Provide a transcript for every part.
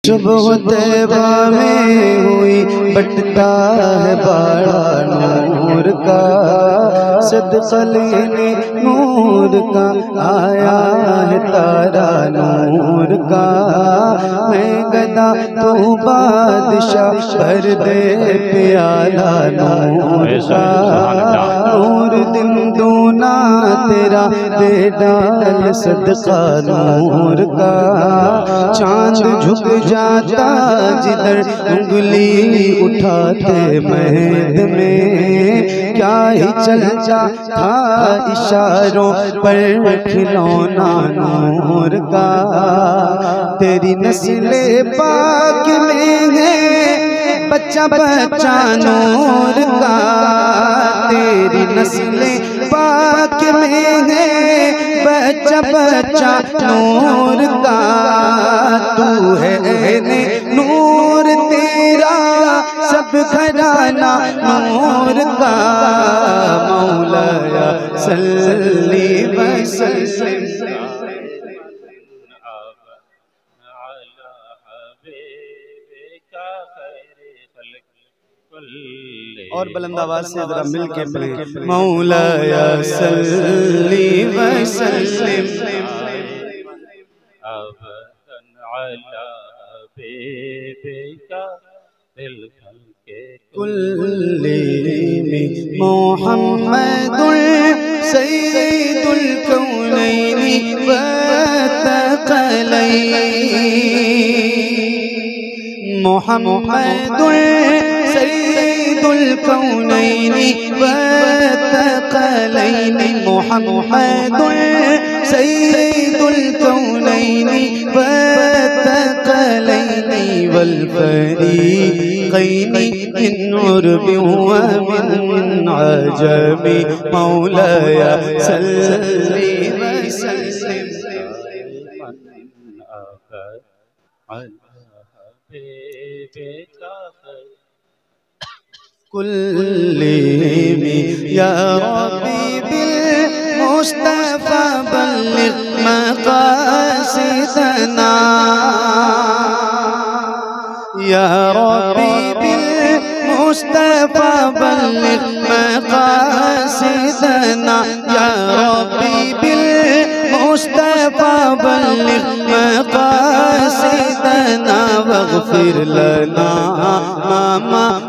सुबह तैबा में हुई बटता है बाड़ा नूर का, सदका लेने नूर का आया है तारा नूर का। मैं गदा तू बादशाह भर दे प्याला नूर का, नूर दिन दूना तेरा दे डाल सदका नूर का। चांद झुक जाता जिधर उंगली उठाते महद में, क्या ही चलता था इशारों पर खिलौना नूर का। तेरी नस्ले पाक में है बच्चा बच्चा नूर का, तेरी नस्ले पाक में है बच्चा बच्चा नूर का। तू है ने नूर तेरा सब घराना नूर का। मौलाया सल्ली व सल्लिम और बुलंद आवाज से जरा मिल के पढ़ें। मौलाया सल्ली व सल्लिम कुल्ली मुहम्मदुल सय्यदुल कौनैनि व तक़लैनि, मुहम्मदुल सय्यदुल कौनैनि व तक़लैनि, मुहम्मदुल सय्यदुल कौनैनि व तक़लैनि वल फरीक़ैनि मिन उर्बि व मिन अजमि। मौलाया सल्ली व सल्लिम कुल्ली या रब्बी बिल मुस्तफा बल्लिग मक़ासिदना, या रब्बी बिल मुस्तफा बल्लिग मक़ासिदना, या रब्बी बिल मुस्तफा बल्लिग मक़ासिदना। वग़फ़िर लना मा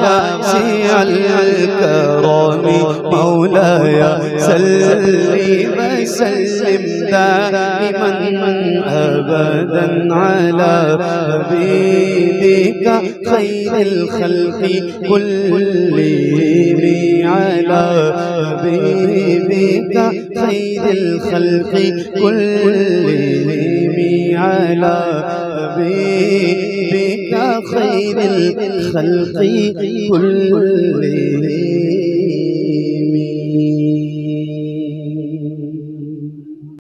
वासिअल करमी। मौलाया सल्ली व सल्लिम दाइमन अबदन अला हबीबिका खैरिल खल्क़ि कुल्लिहिम, अला हबीबिका खैरिल खल्क़ि कुल्लिहिम, अला हबीबिका खैरिल खल्क़ि कुल्लिहिम।